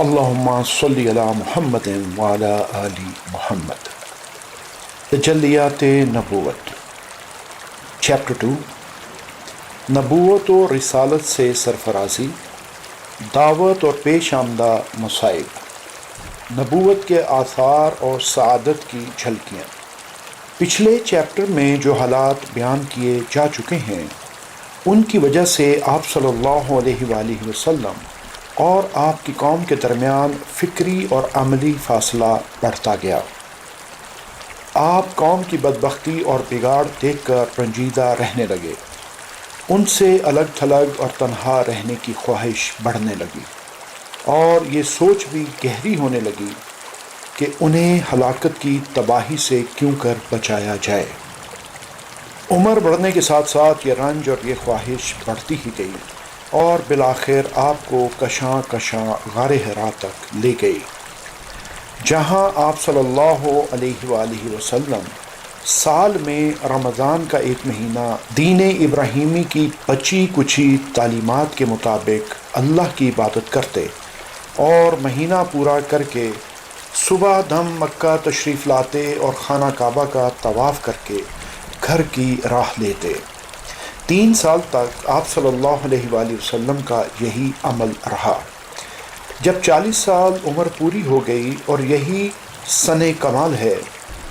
اللہم صلی علی محمد وعلی آل محمد۔ تجلیات نبوت چیپٹر 2، نبوت و رسالت سے سرفرازی، دعوت اور پیش آمدہ مصائب، نبوت کے آثار اور سعادت کی جھلکیاں۔ پچھلے چیپٹر میں جو حالات بیان کیے جا چکے ہیں ان کی وجہ سے آپ صلی اللہ علیہ وآلہ وسلم اور آپ کی قوم کے درمیان فکری اور عملی فاصلہ بڑھتا گیا۔ آپ قوم کی بدبختی اور بگاڑ دیکھ کر رنجیدہ رہنے لگے، ان سے الگ تھلگ اور تنہا رہنے کی خواہش بڑھنے لگی، اور یہ سوچ بھی گہری ہونے لگی کہ انہیں ہلاکت کی تباہی سے کیوں کر بچایا جائے۔ عمر بڑھنے کے ساتھ ساتھ یہ رنج اور یہ خواہش بڑھتی ہی گئی، اور بالآخر آپ کو کشاں کشاں غار حرا تک لے گئی، جہاں آپ صلی اللہ علیہ وآلہ وسلم سال میں رمضان کا ایک مہینہ دین ابراہیمی کی بچی کچی تعلیمات کے مطابق اللہ کی عبادت کرتے، اور مہینہ پورا کر کے صبح دم مکہ تشریف لاتے اور خانہ کعبہ کا طواف کر کے گھر کی راہ لیتے۔ 3 سال تک آپ صلی اللہ علیہ وآلہ وسلم کا یہی عمل رہا۔ جب 40 سال عمر پوری ہو گئی اور یہی سن کمال ہے،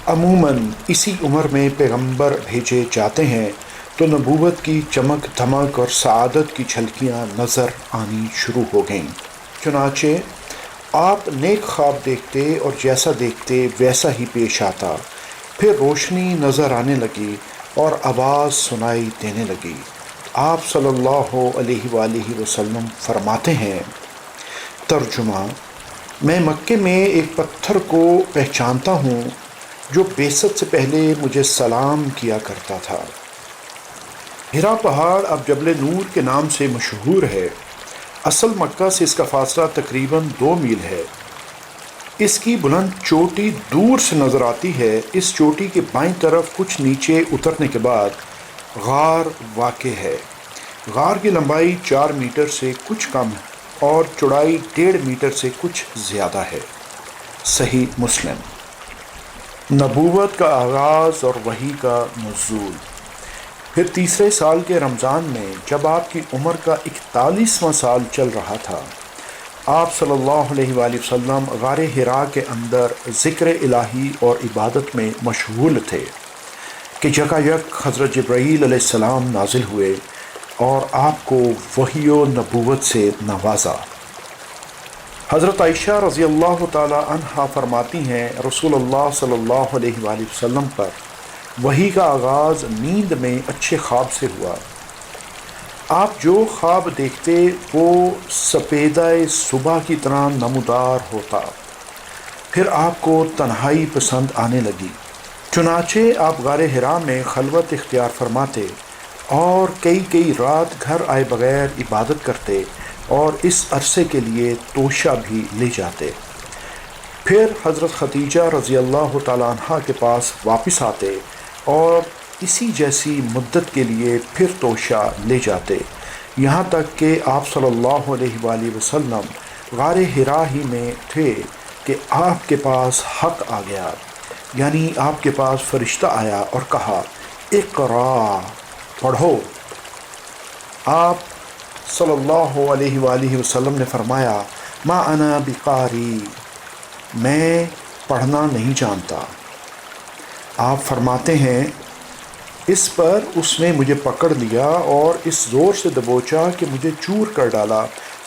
عموماً اسی عمر میں پیغمبر بھیجے جاتے ہیں، تو نبوت کی چمک دھمک اور سعادت کی جھلکیاں نظر آنی شروع ہو گئیں۔ چنانچہ آپ نیک خواب دیکھتے اور جیسا دیکھتے ویسا ہی پیش آتا، پھر روشنی نظر آنے لگی اور آواز سنائی دینے لگی۔ آپ صلی اللہ علیہ وآلہ وسلم فرماتے ہیں، ترجمہ: میں مکے میں ایک پتھر کو پہچانتا ہوں جو بعثت سے پہلے مجھے سلام کیا کرتا تھا۔ حرا پہاڑ اب جبل نور کے نام سے مشہور ہے۔ اصل مکہ سے اس کا فاصلہ تقریباً 2 میل ہے۔ اس کی بلند چوٹی دور سے نظر آتی ہے۔ اس چوٹی کے بائیں طرف کچھ نیچے اترنے کے بعد غار واقع ہے۔ غار کی لمبائی 4 میٹر سے کچھ کم اور چوڑائی 1.5 میٹر سے کچھ زیادہ ہے۔ صحیح مسلم۔ نبوت کا آغاز اور وحی کا نزول۔ پھر تیسرے سال کے رمضان میں جب آپ کی عمر کا 41واں سال چل رہا تھا، آپ صلی اللہ علیہ وآلہ وسلم غار حرا کے اندر ذکر الہی اور عبادت میں مشغول تھے کہ یکایک حضرت جبرائیل علیہ السلام نازل ہوئے اور آپ کو وحی و نبوت سے نوازا۔ حضرت عائشہ رضی اللہ تعالی عنہا فرماتی ہیں، رسول اللہ صلی اللہ علیہ وآلہ وسلم پر وحی کا آغاز نیند میں اچھے خواب سے ہوا۔ آپ جو خواب دیکھتے وہ سپیدہ صبح کی طرح نمودار ہوتا۔ پھر آپ کو تنہائی پسند آنے لگی، چنانچہ آپ غار حرا میں خلوت اختیار فرماتے اور کئی رات گھر آئے بغیر عبادت کرتے، اور اس عرصے کے لیے توشہ بھی لے جاتے۔ پھر حضرت خدیجہ رضی اللہ تعالیٰ عنہ کے پاس واپس آتے اور اسی جیسی مدت کے لیے پھر توشہ لے جاتے، یہاں تک کہ آپ صلی اللہ علیہ وآلہ وسلم غار حرا ہی میں تھے کہ آپ کے پاس حق آ گیا، یعنی آپ کے پاس فرشتہ آیا اور کہا، اقرا، پڑھو۔ آپ صلی اللہ علیہ وآلہ وسلم نے فرمایا، ما انا بقاری، میں پڑھنا نہیں جانتا۔ آپ فرماتے ہیں، اس پر اس نے مجھے پکڑ لیا اور اس زور سے دبوچا کہ مجھے چور کر ڈالا،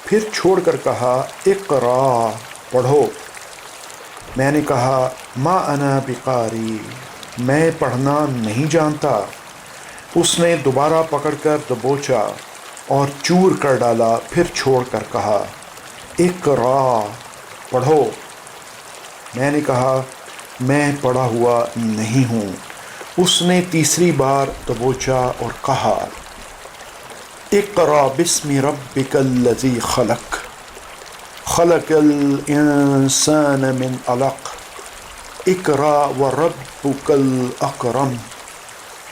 پھر چھوڑ کر کہا، اقرا، پڑھو۔ میں نے کہا، ما انا بقاری، میں پڑھنا نہیں جانتا۔ اس نے دوبارہ پکڑ کر دبوچا اور چور کر ڈالا، پھر چھوڑ کر کہا، اقرا، پڑھو۔ میں نے کہا، میں پڑھا ہوا نہیں ہوں۔ اس نے تیسری بار دبوچا اور کہا، اقرا بسم ربک الذی خلق، خلق الانسان من علق، اقرا وربک الاکرم،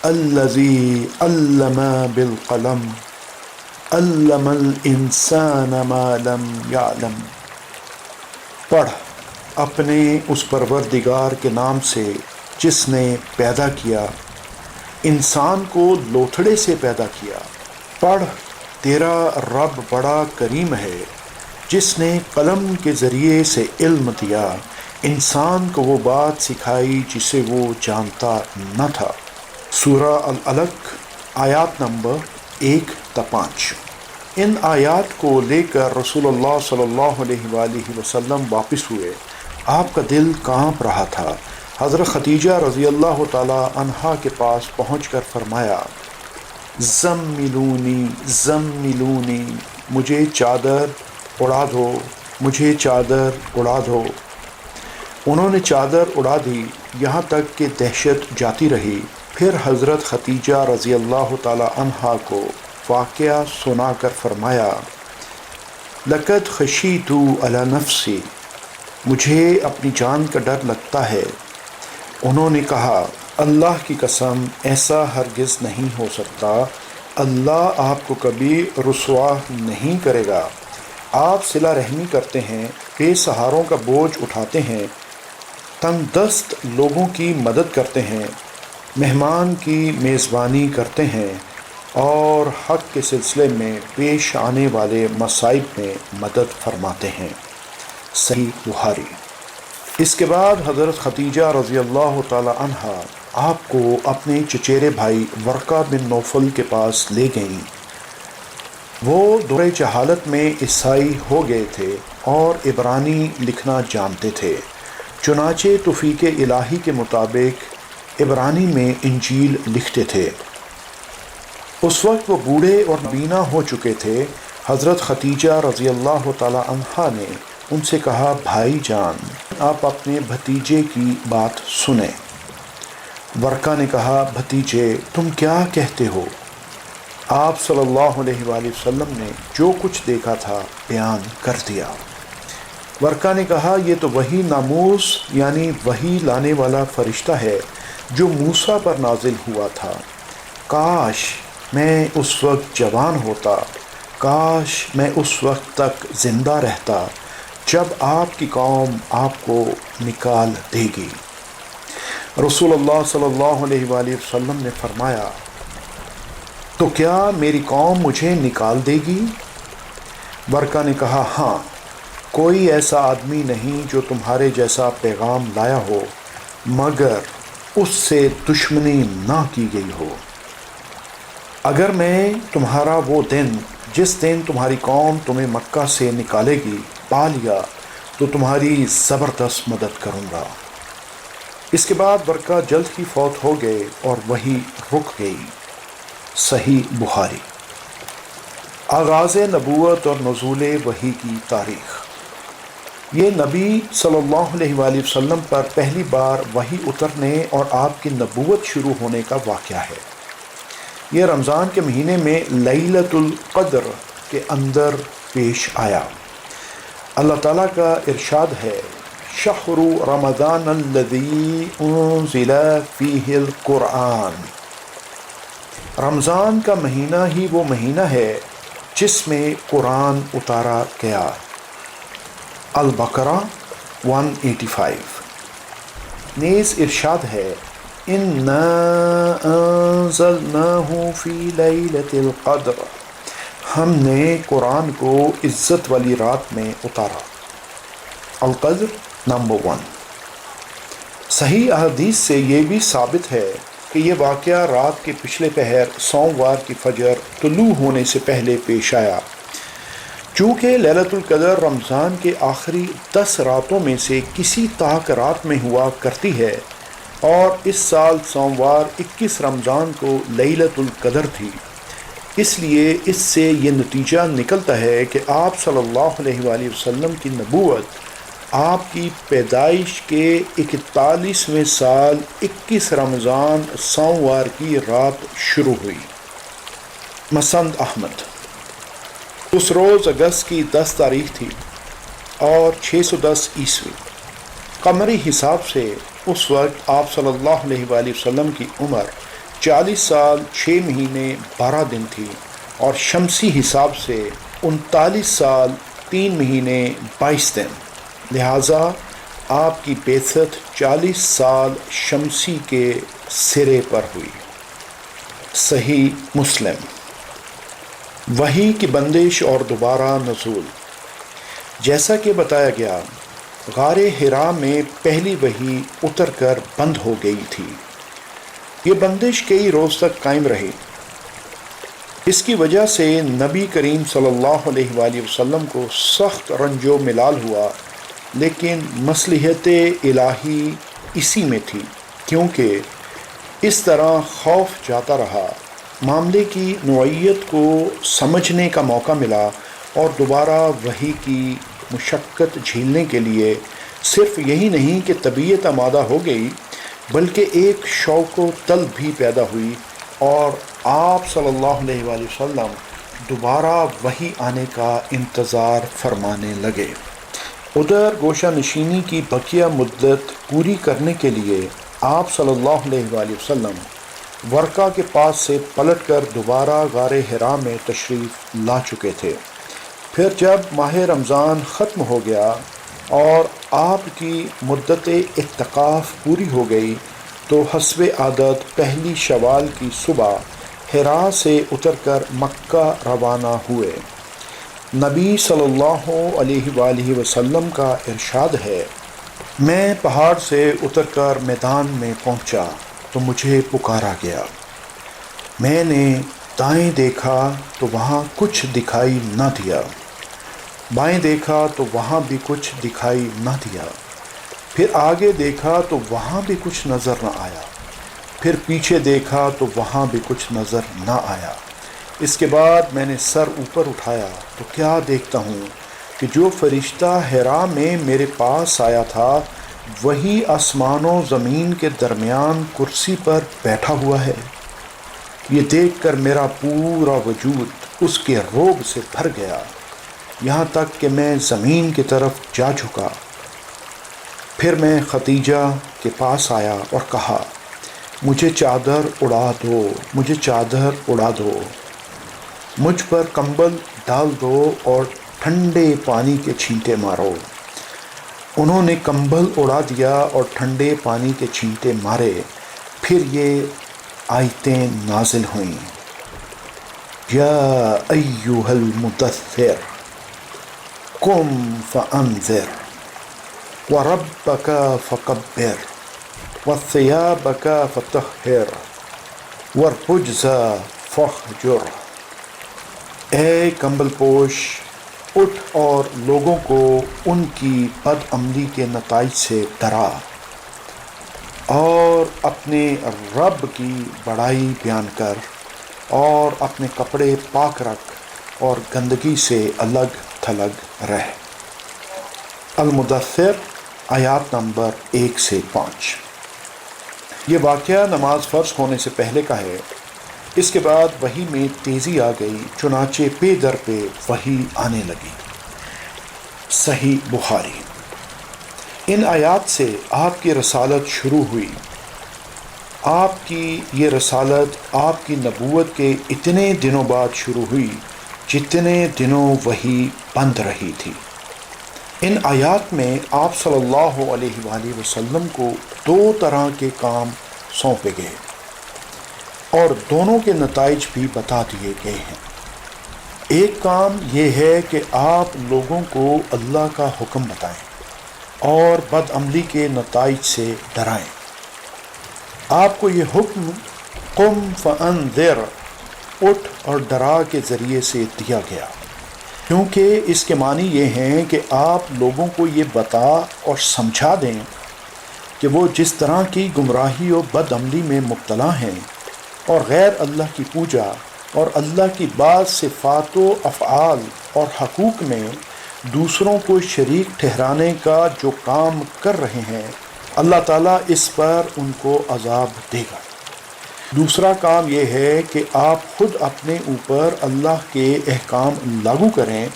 الذی علم بالقلم، علم الانسان ما لم یعلم۔ پڑھ اپنے اس پروردگار کے نام سے جس نے پیدا کیا، انسان کو لوتھڑے سے پیدا کیا۔ پڑھ تیرا رب بڑا کریم ہے جس نے قلم کے ذریعے سے علم دیا، انسان کو وہ بات سکھائی جسے وہ جانتا نہ تھا۔ سورہ العلق آیات نمبر 1 تا 5۔ ان آیات کو لے کر رسول اللہ صلی اللہ علیہ وآلہ وسلم واپس ہوئے۔ آپ کا دل کانپ رہا تھا۔ حضرت خدیجہ رضی اللہ تعالی عنہا کے پاس پہنچ کر فرمایا، زملونی زملونی، مجھے چادر اڑا دو، مجھے چادر اڑا دو۔ انہوں نے چادر اڑا دی یہاں تک کہ دہشت جاتی رہی۔ پھر حضرت خدیجہ رضی اللہ تعالی عنہا کو واقعہ سنا کر فرمایا، لقد خشیت علی نفسی، مجھے اپنی جان کا ڈر لگتا ہے۔ انہوں نے کہا، اللہ کی قسم ایسا ہرگز نہیں ہو سکتا، اللہ آپ کو کبھی رسوا نہیں کرے گا۔ آپ صلہ رحمی کرتے ہیں، بے سہاروں کا بوجھ اٹھاتے ہیں، تنگ دست لوگوں کی مدد کرتے ہیں، مہمان کی میزبانی کرتے ہیں اور حق کے سلسلے میں پیش آنے والے مصائب میں مدد فرماتے ہیں۔ صحیح بخاری۔ اس کے بعد حضرت خدیجہ رضی اللہ تعالی عنہا آپ کو اپنے چچیرے بھائی ورقہ بن نوفل کے پاس لے گئیں۔ وہ دور جہالت میں عیسائی ہو گئے تھے اور عبرانی لکھنا جانتے تھے، چنانچہ توفیق الہی کے مطابق عبرانی میں انجیل لکھتے تھے۔ اس وقت وہ بوڑھے اور نابینا ہو چکے تھے۔ حضرت خدیجہ رضی اللہ تعالی عنہا نے ان سے کہا، بھائی جان، آپ اپنے بھتیجے کی بات سنیں۔ ورقہ نے کہا، بھتیجے تم کیا کہتے ہو؟ آپ صلی اللہ علیہ وآلہ وسلم نے جو کچھ دیکھا تھا بیان کر دیا۔ ورقہ نے کہا، یہ تو وہی ناموس یعنی وہی لانے والا فرشتہ ہے جو موسیٰ پر نازل ہوا تھا۔ کاش میں اس وقت جوان ہوتا، کاش میں اس وقت تک زندہ رہتا جب آپ کی قوم آپ کو نکال دے گی۔ رسول اللہ صلی اللہ علیہ وآلہ وسلم نے فرمایا، تو کیا میری قوم مجھے نکال دے گی؟ ورقہ نے کہا، ہاں، کوئی ایسا آدمی نہیں جو تمہارے جیسا پیغام لایا ہو مگر اس سے دشمنی نہ کی گئی ہو۔ اگر میں تمہارا وہ دن جس دن تمہاری قوم تمہیں مکہ سے نکالے گی پا لیا تو تمہاری زبردست مدد کروں گا۔ اس کے بعد ورقہ جلد ہی فوت ہو گئے اور وحی رک گئی۔ صحیح بخاری۔ آغاز نبوت اور نزول وحی کی تاریخ۔ یہ نبی صلی اللہ علیہ وآلہ وسلم پر پہلی بار وحی اترنے اور آپ کی نبوت شروع ہونے کا واقعہ ہے۔ یہ رمضان کے مہینے میں لیلۃ القدر کے اندر پیش آیا۔ اللہ تعالیٰ کا ارشاد ہے، شہر رمضان الذی انزل فیہ القرآن، رمضان کا مہینہ ہی وہ مہینہ ہے جس میں قرآن اتارا گیا۔ البقرہ 185۔ نیز ارشاد ہے، اِنَّا أَنزَلْنَاهُ فِي لَيْلَةِ الْقَدْرِ، ہم نے قرآن کو عزت والی رات میں اتارا۔ القدر نمبر 1۔ صحیح احادیث سے یہ بھی ثابت ہے کہ یہ واقعہ رات کے پچھلے پہر سوموار کی فجر طلوع ہونے سے پہلے پیش آیا۔ چونکہ لیلۃ القدر رمضان کے آخری 10 راتوں میں سے کسی طاق رات میں ہوا کرتی ہے اور اس سال سوموار 21 رمضان کو لیلۃ القدر تھی، اس لیے اس سے یہ نتیجہ نکلتا ہے کہ آپ صلی اللہ علیہ وآلہ وسلم کی نبوت آپ کی پیدائش کے 41ویں سال 21 رمضان سوموار کی رات شروع ہوئی۔ مسند احمد۔ اس روز اگست کی 10 تاریخ تھی اور 610 عیسوی قمری حساب سے اس وقت آپ صلی اللہ علیہ وآلہ وسلم کی عمر 40 سال 6 مہینے 12 دن تھی اور شمسی حساب سے 39 سال 3 مہینے 22 دن۔ لہٰذا آپ کی بعثت 40 سال شمسی کے سرے پر ہوئی۔ صحیح مسلم۔ وحی کی بندش اور دوبارہ نزول۔ جیسا کہ بتایا گیا، غار حرا میں پہلی وحی اتر کر بند ہو گئی تھی۔ یہ بندش کئی روز تک قائم رہی۔ اس کی وجہ سے نبی کریم صلی اللہ علیہ وآلہ وسلم کو سخت رنج و ملال ہوا، لیکن مصلحت الہی اسی میں تھی، کیونکہ اس طرح خوف جاتا رہا، معاملے کی نوعیت کو سمجھنے کا موقع ملا، اور دوبارہ وحی کی مشقت جھیلنے کے لیے صرف یہی نہیں کہ طبیعت آمادہ ہو گئی، بلکہ ایک شوق و طلب بھی پیدا ہوئی، اور آپ صلی اللہ علیہ وآلہ وسلم دوبارہ وحی آنے کا انتظار فرمانے لگے۔ ادھر گوشہ نشینی کی بقیہ مدت پوری کرنے کے لیے آپ صلی اللہ علیہ وآلہ وسلم ورقہ کے پاس سے پلٹ کر دوبارہ غار حرا میں تشریف لا چکے تھے۔ پھر جب ماہ رمضان ختم ہو گیا اور آپ کی مدت اعتکاف پوری ہو گئی تو حسب عادت پہلی شوال کی صبح حرا سے اتر کر مکہ روانہ ہوئے۔ نبی صلی اللہ علیہ وآلہ وسلم کا ارشاد ہے، میں پہاڑ سے اتر کر میدان میں پہنچا تو مجھے پکارا گیا۔ میں نے دائیں دیکھا تو وہاں کچھ دکھائی نہ دیا، بائیں دیکھا تو وہاں بھی کچھ دکھائی نہ دیا، پھر آگے دیکھا تو وہاں بھی کچھ نظر نہ آیا، پھر پیچھے دیکھا تو وہاں بھی کچھ نظر نہ آیا۔ اس کے بعد میں نے سر اوپر اٹھایا تو کیا دیکھتا ہوں کہ جو فرشتہ حرا میں میرے پاس آیا تھا وہی آسمان و زمین کے درمیان کرسی پر بیٹھا ہوا ہے۔ یہ دیکھ کر میرا پورا وجود اس کے رعب سے بھر گیا، یہاں تک کہ میں زمین کی طرف جا جھکا۔ پھر میں خدیجہ کے پاس آیا اور کہا، مجھے چادر اڑا دو، مجھے چادر اڑا دو، مجھ پر کمبل ڈال دو اور ٹھنڈے پانی کے چھینٹے مارو۔ انہوں نے کمبل اڑا دیا اور ٹھنڈے پانی کے چھینٹے مارے۔ پھر یہ آیتیں نازل ہوئیں، یا ایھا المدثر قم فانذر وربک فکبر وثیابک فطہر والرجز فاہجر۔ اے کمبل پوش، اٹھ اور لوگوں کو ان کی بد عملی کے نتائج سے ڈرا، اور اپنے رب کی بڑائی بیان کر، اور اپنے کپڑے پاک رکھ، اور گندگی سے الگ تھلگ رہ۔ المدثر آیات نمبر 1 سے 5۔ یہ واقعہ نماز فرض ہونے سے پہلے کا ہے۔ اس کے بعد وحی میں تیزی آ گئی، چنانچہ پے در پہ وحی آنے لگی۔ صحیح بخاری۔ ان آیات سے آپ کی رسالت شروع ہوئی۔ آپ کی یہ رسالت آپ کی نبوت کے اتنے دنوں بعد شروع ہوئی جتنے دنوں وحی بند رہی تھی۔ ان آیات میں آپ صلی اللہ علیہ وآلہ وسلم کو 2 طرح کے کام سونپے گئے، اور دونوں کے نتائج بھی بتا دیے گئے ہیں۔ ایک کام یہ ہے کہ آپ لوگوں کو اللہ کا حکم بتائیں اور بد عملی کے نتائج سے ڈرائیں۔ آپ کو یہ حکم قم فانذر، اٹھ اور ڈرا کے ذریعے سے دیا گیا، کیونکہ اس کے معنی یہ ہیں کہ آپ لوگوں کو یہ بتا اور سمجھا دیں کہ وہ جس طرح کی گمراہی و بد عملی میں مبتلا ہیں، اور غیر اللہ کی پوجا اور اللہ کی بعض صفات و افعال اور حقوق میں دوسروں کو شریک ٹھہرانے کا جو کام کر رہے ہیں، اللہ تعالیٰ اس پر ان کو عذاب دے گا۔ دوسرا کام یہ ہے کہ آپ خود اپنے اوپر اللہ کے احکام لاگو کریں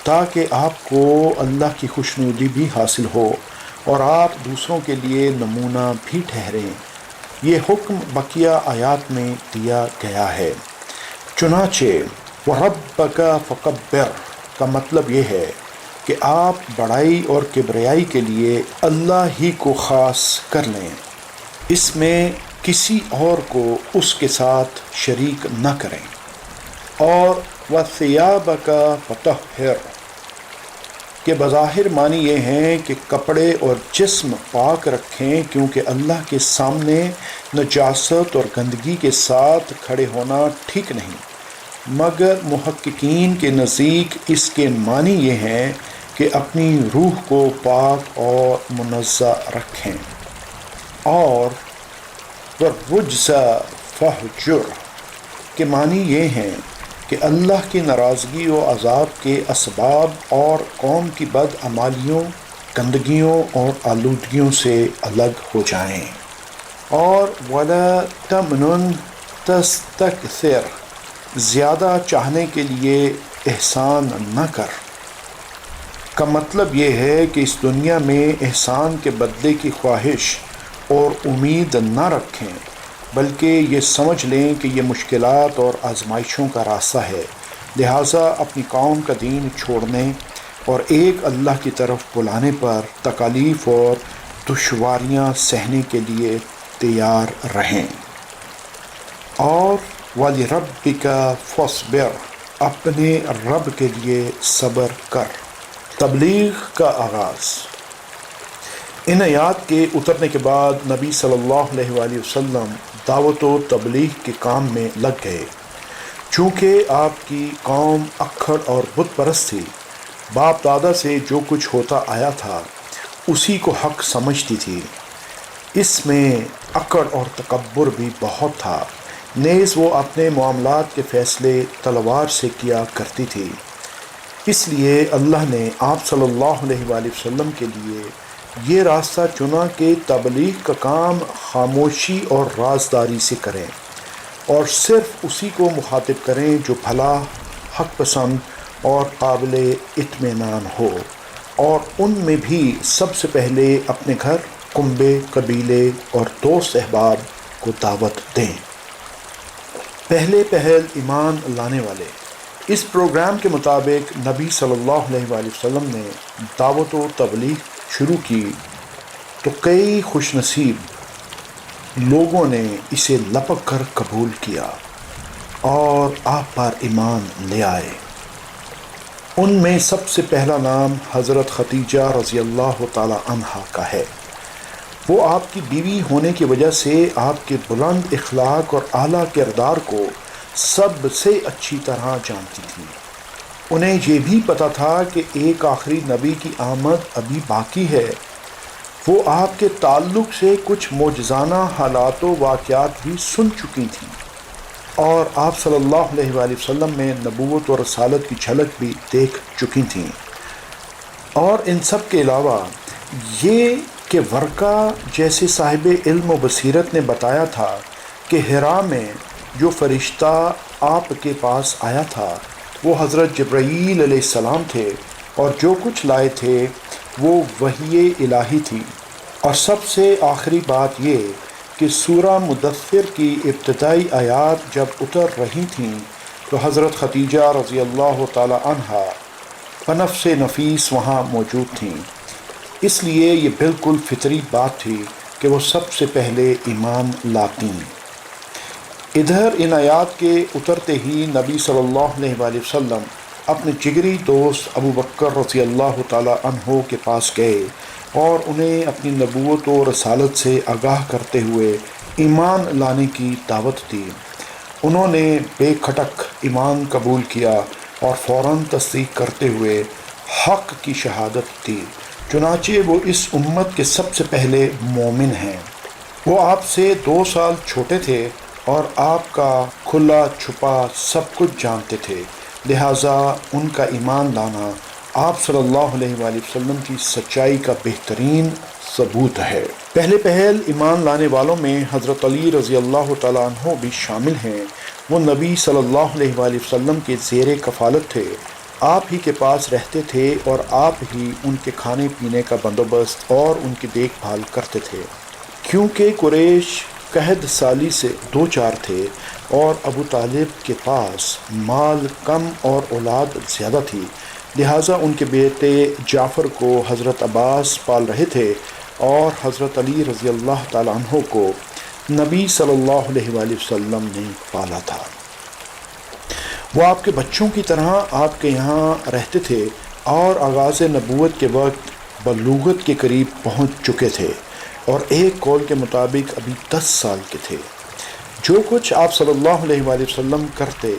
تاکہ آپ کو اللہ کی خوشنودی بھی حاصل ہو اور آپ دوسروں کے لیے نمونہ بھی ٹھہریں۔ یہ حکم بقیہ آیات میں دیا گیا ہے۔ چنانچہ وَرَبَّكَ فَكَبِّرْ کا مطلب یہ ہے کہ آپ بڑائی اور کبریائی کے لیے اللہ ہی کو خاص کر لیں، اس میں کسی اور کو اس کے ساتھ شریک نہ کریں۔ اور وَثِيَابَكَ فَطَهِّرْ کہ بظاہر معنی یہ ہیں کہ کپڑے اور جسم پاک رکھیں، کیونکہ اللہ کے سامنے نجاست اور گندگی کے ساتھ کھڑے ہونا ٹھیک نہیں، مگر محققین کے نزدیک اس کے معنی یہ ہیں کہ اپنی روح کو پاک اور منزہ رکھیں۔ اور وَالرُّجْزَ فَاهْجُرْ کے معنی یہ ہیں کہ اللہ کی ناراضگی و عذاب کے اسباب اور قوم کی بدعمالیوں، گندگیوں اور آلودگیوں سے الگ ہو جائیں۔ اور وَلَا تَمْنُن تَسْتَكْثِرْ زیادہ چاہنے کے لیے احسان نہ کر کا مطلب یہ ہے کہ اس دنیا میں احسان کے بدلے کی خواہش اور امید نہ رکھیں، بلکہ یہ سمجھ لیں کہ یہ مشکلات اور آزمائشوں کا راستہ ہے، لہٰذا اپنی قوم کا دین چھوڑنے اور ایک اللہ کی طرف بلانے پر تکالیف اور دشواریاں سہنے کے لیے تیار رہیں۔ اور وَلِرَبِّكَ فَاصْبِرْ اپنے رب کے لیے صبر کر۔ تبلیغ کا آغاز۔ ان آیات کے اترنے کے بعد نبی صلی اللہ علیہ وآلہ وسلم دعوت و تبلیغ کے کام میں لگ گئے۔ چونکہ آپ کی قوم اکھڑ اور بت پرست تھی، باپ دادا سے جو کچھ ہوتا آیا تھا اسی کو حق سمجھتی تھی، اس میں اکڑ اور تکبر بھی بہت تھا، نیز وہ اپنے معاملات کے فیصلے تلوار سے کیا کرتی تھی۔ اس لیے اللہ نے آپ صلی اللہ علیہ وآلہ وسلم کے لیے یہ راستہ چنا کہ تبلیغ کا کام خاموشی اور رازداری سے کریں، اور صرف اسی کو مخاطب کریں جو بھلا، حق پسند اور قابل اطمینان ہو، اور ان میں بھی سب سے پہلے اپنے گھر، کنبے، قبیلے اور دوست احباب کو دعوت دیں۔ پہلے پہل ایمان لانے والے۔ اس پروگرام کے مطابق نبی صلی اللہ علیہ وآلہ وسلم نے دعوت و تبلیغ شروع کی تو کئی خوش نصیب لوگوں نے اسے لپک کر قبول کیا اور آپ پر ایمان لے آئے۔ ان میں سب سے پہلا نام حضرت خدیجہ رضی اللہ تعالی عنہا کا ہے۔ وہ آپ کی بیوی ہونے کی وجہ سے آپ کے بلند اخلاق اور اعلیٰ کردار کو سب سے اچھی طرح جانتی تھیں۔ انہیں یہ بھی پتہ تھا کہ ایک آخری نبی کی آمد ابھی باقی ہے۔ وہ آپ کے تعلق سے کچھ معجزانہ حالات و واقعات بھی سن چکی تھیں، اور آپ صلی اللہ علیہ وآلہ وسلم میں نبوت و رسالت کی جھلک بھی دیکھ چکی تھیں۔ اور ان سب کے علاوہ یہ کہ ورقہ جیسے صاحب علم و بصیرت نے بتایا تھا کہ حرا میں جو فرشتہ آپ کے پاس آیا تھا وہ حضرت جبرائیل علیہ السلام تھے، اور جو کچھ لائے تھے وہ وحی الہی تھی۔ اور سب سے آخری بات یہ کہ سورہ مدثر کی ابتدائی آیات جب اتر رہی تھیں تو حضرت خدیجہ رضی اللہ تعالی عنہا بنفس نفیس وہاں موجود تھیں، اس لیے یہ بالکل فطری بات تھی کہ وہ سب سے پہلے ایمان لاتی۔ ادھر ان آیات کے اترتے ہی نبی صلی اللہ علیہ وآلہ وسلم اپنے جگری دوست ابو بکر رضی اللہ تعالی عنہ کے پاس گئے اور انہیں اپنی نبوت و رسالت سے آگاہ کرتے ہوئے ایمان لانے کی دعوت دی۔ انہوں نے بے کھٹک ایمان قبول کیا اور فوراً تصدیق کرتے ہوئے حق کی شہادت دی، چنانچہ وہ اس امت کے سب سے پہلے مومن ہیں۔ وہ آپ سے 2 سال چھوٹے تھے اور آپ کا کھلا چھپا سب کچھ جانتے تھے، لہٰذا ان کا ایمان لانا آپ صلی اللہ علیہ وآلہ وسلم کی سچائی کا بہترین ثبوت ہے۔ پہلے پہل ایمان لانے والوں میں حضرت علی رضی اللہ تعالیٰ عنہ بھی شامل ہیں۔ وہ نبی صلی اللہ علیہ وآلہ وسلم کے زیر کفالت تھے، آپ ہی کے پاس رہتے تھے اور آپ ہی ان کے کھانے پینے کا بندوبست اور ان کی دیکھ بھال کرتے تھے۔ کیونکہ قریش قحط سالی سے دوچار تھے اور ابو طالب کے پاس مال کم اور اولاد زیادہ تھی، لہٰذا ان کے بیٹے جعفر کو حضرت عباس پال رہے تھے اور حضرت علی رضی اللہ تعالیٰ عنہ کو نبی صلی اللہ علیہ وآلہ وسلم نے پالا تھا۔ وہ آپ کے بچوں کی طرح آپ کے یہاں رہتے تھے اور آغاز نبوت کے وقت بلوغت کے قریب پہنچ چکے تھے، اور ایک قول کے مطابق ابھی 10 سال کے تھے۔ جو کچھ آپ صلی اللہ علیہ وآلہ وسلم کرتے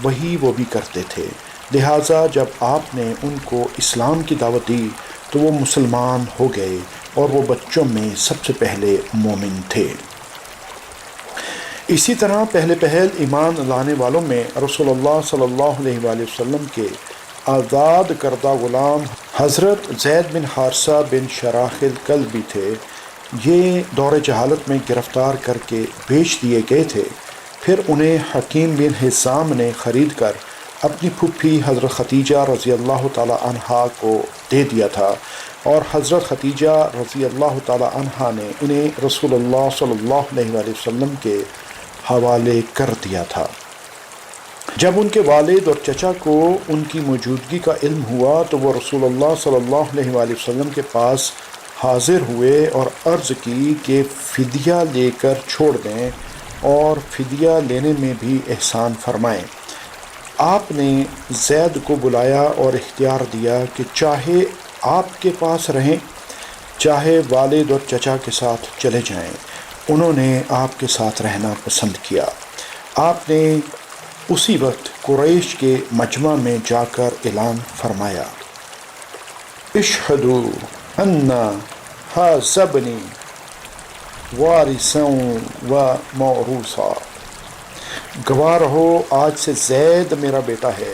وہی وہ بھی کرتے تھے، لہٰذا جب آپ نے ان کو اسلام کی دعوت دی تو وہ مسلمان ہو گئے، اور وہ بچوں میں سب سے پہلے مومن تھے۔ اسی طرح پہل ایمان لانے والوں میں رسول اللہ صلی اللہ علیہ وآلہ وسلم کے آزاد کردہ غلام حضرت زید بن حارثہ بن شراحل کلبی تھے۔ یہ دور جہالت میں گرفتار کر کے بیچ دیے گئے تھے، پھر انہیں حکیم بن حزام نے خرید کر اپنی پھوپھی حضرت ختیجہ رضی اللہ تعالیٰ عنہا کو دے دیا تھا، اور حضرت ختیجہ رضی اللہ تعالیٰ عنہا نے انہیں رسول اللہ صلی اللہ علیہ وآلہ وسلم کے حوالے کر دیا تھا۔ جب ان کے والد اور چچا کو ان کی موجودگی کا علم ہوا تو وہ رسول اللہ صلی اللہ علیہ وآلہ وسلم کے پاس حاضر ہوئے اور عرض کی کہ فدیہ لے کر چھوڑ دیں اور فدیہ لینے میں بھی احسان فرمائیں۔ آپ نے زید کو بلایا اور اختیار دیا کہ چاہے آپ کے پاس رہیں، چاہے والد اور چچا کے ساتھ چلے جائیں۔ انہوں نے آپ کے ساتھ رہنا پسند کیا۔ آپ نے اسی وقت قریش کے مجمع میں جا کر اعلان فرمایا، اشہدوا ان ھذا ابنی وارثا و موروثا، گواہ رہو آج سے زید میرا بیٹا ہے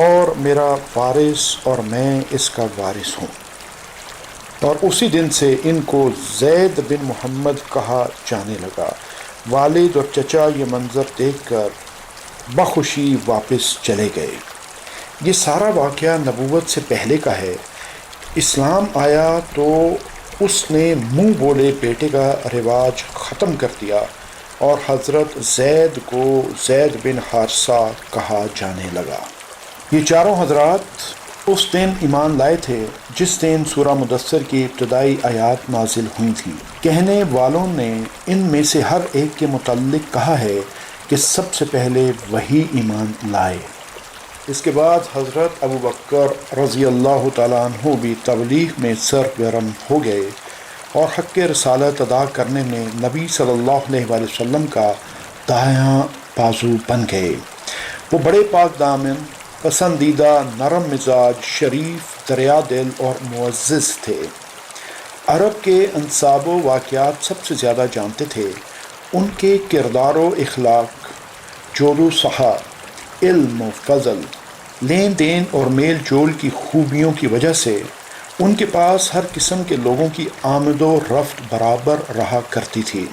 اور میرا وارث، اور میں اس کا وارث ہوں۔ اور اسی دن سے ان کو زید بن محمد کہا جانے لگا۔ والد اور چچا یہ منظر دیکھ کر بخوشی واپس چلے گئے۔ یہ سارا واقعہ نبوت سے پہلے کا ہے۔ اسلام آیا تو اس نے منہ بولے بیٹے کا رواج ختم کر دیا، اور حضرت زید کو زید بن حارثہ کہا جانے لگا۔ یہ چاروں حضرات اس دن ایمان لائے تھے جس دن سورہ مدثر کی ابتدائی آیات نازل ہوئی تھی۔ کہنے والوں نے ان میں سے ہر ایک کے متعلق کہا ہے کہ سب سے پہلے وہی ایمان لائے۔ اس کے بعد حضرت ابو بکر رضی اللہ تعالیٰ عنہ بھی تبلیغ میں سرگرم ہو گئے اور حق رسالت ادا کرنے میں نبی صلی اللہ علیہ وآلہ وسلم کا دایاں بازو بن گئے۔ وہ بڑے پاک دامن، پسندیدہ، نرم مزاج، شریف، دریا دل اور معزز تھے۔ عرب کے انساب و واقعات سب سے زیادہ جانتے تھے۔ ان کے کردار و اخلاق، جود و سخا، علم و فضل، لین دین اور میل جول کی خوبیوں کی وجہ سے ان کے پاس ہر قسم کے لوگوں کی آمد و رفت برابر رہا کرتی تھی۔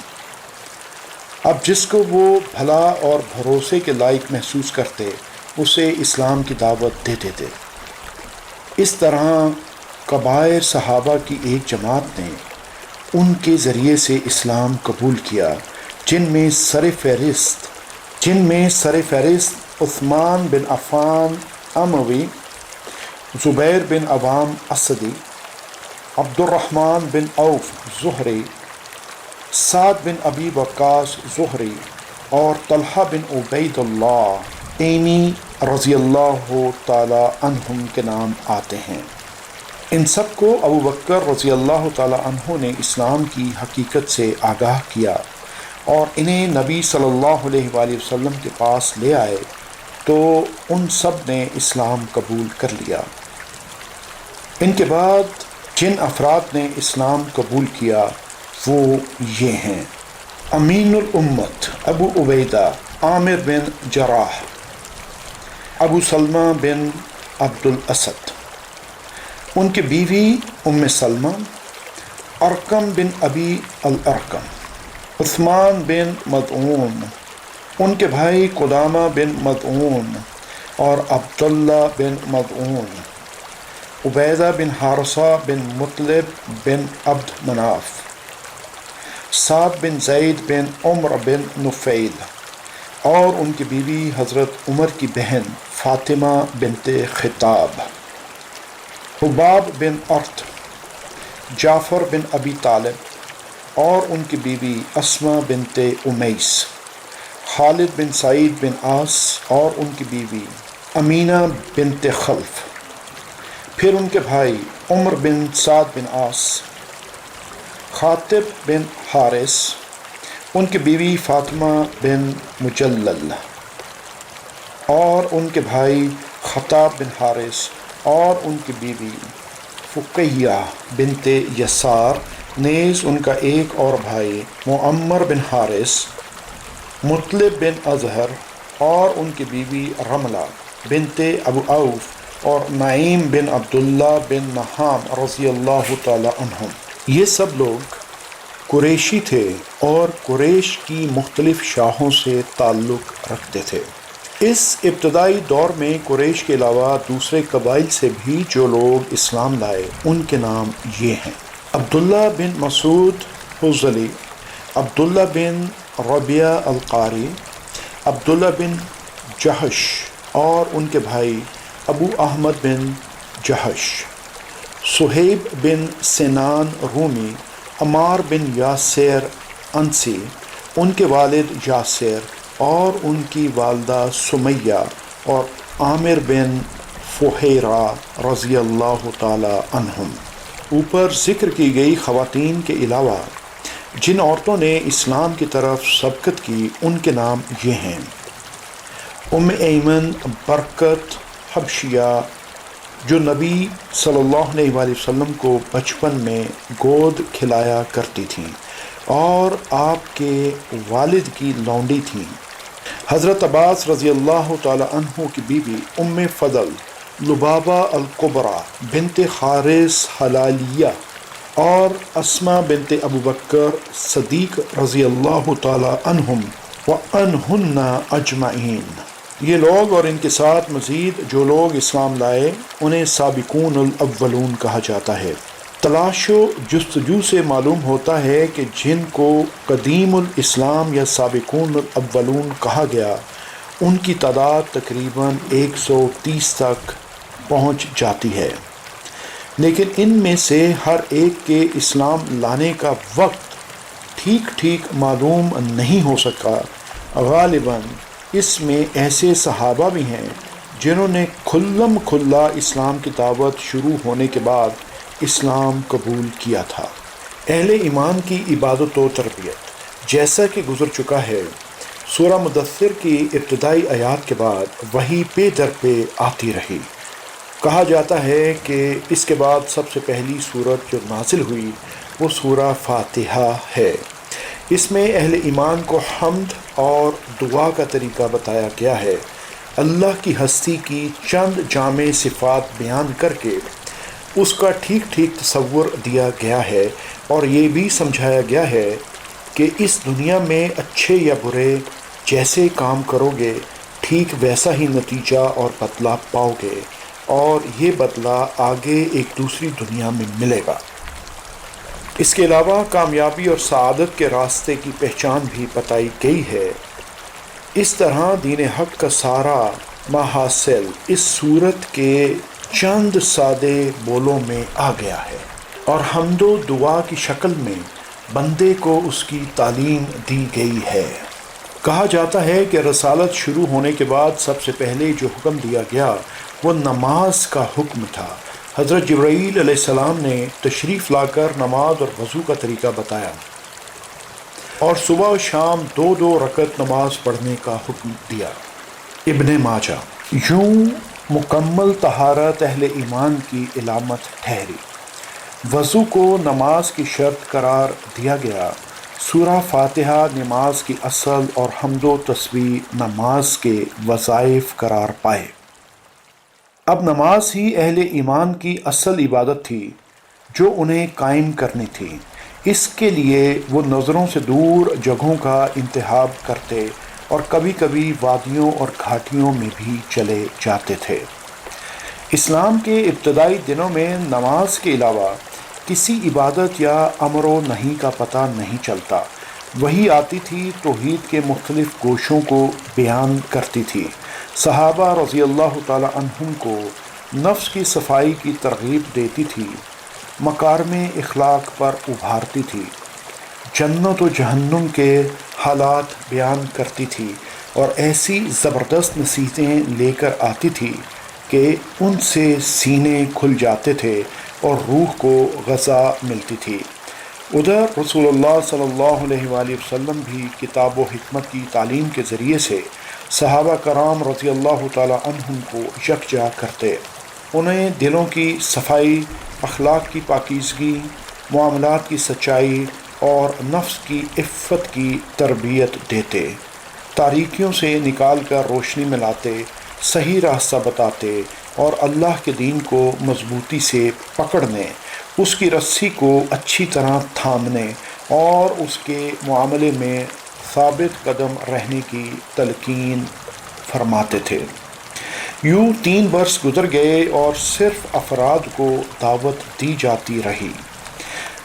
اب جس کو وہ بھلا اور بھروسے کے لائق محسوس کرتے اسے اسلام کی دعوت دیتے تھے۔ اس طرح کبائر صحابہ کی ایک جماعت نے ان کے ذریعے سے اسلام قبول کیا، جن میں سر فہرست عثمان بن عفان اموی، زبیر بن عوام اسدی، عبد الرحمن بن عوف زہری، سعد بن ابی وقاص زہری اور طلحہ بن عبید اللہ تیمی رضی اللہ تعالی عنہم کے نام آتے ہیں۔ ان سب کو ابو بکر رضی اللہ تعالی عنہ نے اسلام کی حقیقت سے آگاہ کیا اور انہیں نبی صلی اللہ علیہ وآلہ وسلم کے پاس لے آئے تو ان سب نے اسلام قبول کر لیا۔ ان کے بعد جن افراد نے اسلام قبول کیا وہ یہ ہیں: امین الامت ابو عبیدہ عامر بن جراح، ابو سلمہ بن عبد الاسد، ان کی بیوی ام سلمہ، ارقم بن ابی الارقم، عثمان بن مدعون، ان کے بھائی قدامہ بن مدعون اور عبداللہ بن مدعون، عبیدہ بن حارثہ بن مطلب بن عبد مناف، سعد بن زید بن عمر بن نفیل اور ان کی بیوی حضرت عمر کی بہن فاطمہ بنت خطاب۔ حباب بن ارت، جعفر بن ابی طالب اور ان کی بیوی اسما بنت امیس، خالد بن سعید بن عاص اور ان کی بیوی امینہ بنت خلف، پھر ان کے بھائی عمر بن سعد بن عاص، خاطب بن حارث، ان کی بیوی فاطمہ بن مجلل اور ان کے بھائی خطاب بن حارث اور ان کی بیوی فقیہ بنت یسار، نیز ان کا ایک اور بھائی معمر بن حارث، مطلب بن اظہر اور ان کی بیوی رملہ بنت ابو عوف اور نعیم بن عبداللہ بن نحام رضی اللہ تعالی عنہم۔ یہ سب لوگ قریشی تھے اور قریش کی مختلف شاخوں سے تعلق رکھتے تھے۔ اس ابتدائی دور میں قریش کے علاوہ دوسرے قبائل سے بھی جو لوگ اسلام لائے ان کے نام یہ ہیں: عبداللہ بن مسعود حذلی، عبداللہ بن ربیعہ القاری، عبداللہ بن جحش اور ان کے بھائی ابو احمد بن جحش، صہیب بن سنان رومی، عمار بن یاسر انسی، ان کے والد یاسر اور ان کی والدہ سمیہ، اور عامر بن فہیرہ رضی اللہ تعالی عنہم۔ اوپر ذکر کی گئی خواتین کے علاوہ جن عورتوں نے اسلام کی طرف سبقت کی ان کے نام یہ ہیں: ام ایمن برکت حبشیہ، جو نبی صلی اللہ علیہ وآلہ وسلم کو بچپن میں گود کھلایا کرتی تھیں اور آپ کے والد کی لونڈی تھیں۔ حضرت عباس رضی اللہ تعالی عنہ کی بیوی ام فضل لبابہ الکبریٰ بنت حارث حلالیہ اور اسما بنت ابو بکر صدیق رضی اللہ تعالی عنہم وعنہن اجمعین۔ یہ لوگ اور ان کے ساتھ مزید جو لوگ اسلام لائے انہیں سابقون الاولون کہا جاتا ہے۔ تلاش و جستجو سے معلوم ہوتا ہے کہ جن کو قدیم الاسلام یا سابقون الاولون کہا گیا ان کی تعداد تقریباً 130 تک پہنچ جاتی ہے، لیکن ان میں سے ہر ایک کے اسلام لانے کا وقت ٹھیک معلوم نہیں ہو سکا۔ غالباً اس میں ایسے صحابہ بھی ہیں جنہوں نے کھلم کھلا اسلام کی دعوت شروع ہونے کے بعد اسلام قبول کیا تھا۔ اہل ایمان کی عبادت و تربیت، جیسا کہ گزر چکا ہے، سورہ مدثر کی ابتدائی آیات کے بعد وحی پہ در پہ آتی رہی۔ کہا جاتا ہے کہ اس کے بعد سب سے پہلی سورت جو نازل ہوئی وہ سورہ فاتحہ ہے۔ اس میں اہل ایمان کو حمد اور دعا کا طریقہ بتایا گیا ہے۔ اللہ کی ہستی کی چند جامع صفات بیان کر کے اس کا ٹھیک تصور دیا گیا ہے اور یہ بھی سمجھایا گیا ہے کہ اس دنیا میں اچھے یا برے جیسے کام کرو گے ٹھیک ویسا ہی نتیجہ اور بدلہ پاؤ گے، اور یہ بدلہ آگے ایک دوسری دنیا میں ملے گا۔ اس کے علاوہ کامیابی اور سعادت کے راستے کی پہچان بھی بتائی گئی ہے۔ اس طرح دین حق کا سارا محاصل اس صورت کے چند سادے بولوں میں آ گیا ہے، اور حمد و دعا کی شکل میں بندے کو اس کی تعلیم دی گئی ہے۔ کہا جاتا ہے کہ رسالت شروع ہونے کے بعد سب سے پہلے جو حکم دیا گیا وہ نماز کا حکم تھا۔ حضرت جبرائیل علیہ السلام نے تشریف لا کر نماز اور وضو کا طریقہ بتایا اور صبح و شام 2 رکعت نماز پڑھنے کا حکم دیا۔ ابن ماجہ۔ یوں مکمل طہارت اہل ایمان کی علامت ٹھہری۔ وضو کو نماز کی شرط قرار دیا گیا۔ سورہ فاتحہ نماز کی اصل اور حمد و تسبیح نماز کے وظائف قرار پائے۔ اب نماز ہی اہل ایمان کی اصل عبادت تھی جو انہیں قائم کرنی تھی۔ اس کے لیے وہ نظروں سے دور جگہوں کا انتخاب کرتے اور کبھی کبھی وادیوں اور گھاٹیوں میں بھی چلے جاتے تھے۔ اسلام کے ابتدائی دنوں میں نماز کے علاوہ کسی عبادت یا امر و نہی کا پتہ نہیں چلتا۔ وہی آتی تھی توحید کے مختلف گوشوں کو بیان کرتی تھی۔ صحابہ رضی اللہ تعالی عنہم کو نفس کی صفائی کی ترغیب دیتی تھی، مکارم اخلاق پر ابھارتی تھی، جنت و جہنم کے حالات بیان کرتی تھی اور ایسی زبردست نصیحتیں لے کر آتی تھی کہ ان سے سینے کھل جاتے تھے اور روح کو غذا ملتی تھی۔ ادھر رسول اللہ صلی اللہ علیہ وآلہ وسلم بھی کتاب و حکمت کی تعلیم کے ذریعے سے صحابہ کرام رضی اللہ تعالیٰ عنہم کو یکجا کرتے، انہیں دلوں کی صفائی، اخلاق کی پاکیزگی، معاملات کی سچائی اور نفس کی عفت کی تربیت دیتے، تاریکیوں سے نکال کر روشنی میں لاتے، صحیح راستہ بتاتے اور اللہ کے دین کو مضبوطی سے پکڑنے، اس کی رسی کو اچھی طرح تھامنے اور اس کے معاملے میں ثابت قدم رہنے کی تلقین فرماتے تھے۔ یوں 3 برس گزر گئے اور صرف افراد کو دعوت دی جاتی رہی،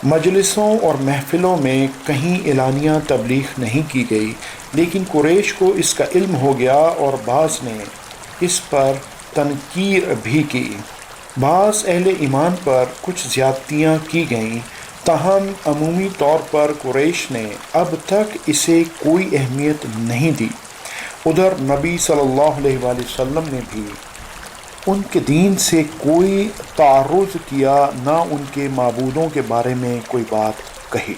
مجلسوں اور محفلوں میں کہیں اعلانیہ تبلیغ نہیں کی گئی، لیکن قریش کو اس کا علم ہو گیا اور بعض نے اس پر تنکیر بھی کی۔ بعض اہل ایمان پر کچھ زیادتیاں کی گئیں، تاہم عمومی طور پر قریش نے اب تک اسے کوئی اہمیت نہیں دی۔ ادھر نبی صلی اللہ علیہ وآلہ وسلم نے بھی ان کے دین سے کوئی تعرض کیا، نہ ان کے معبودوں کے بارے میں کوئی بات کہی۔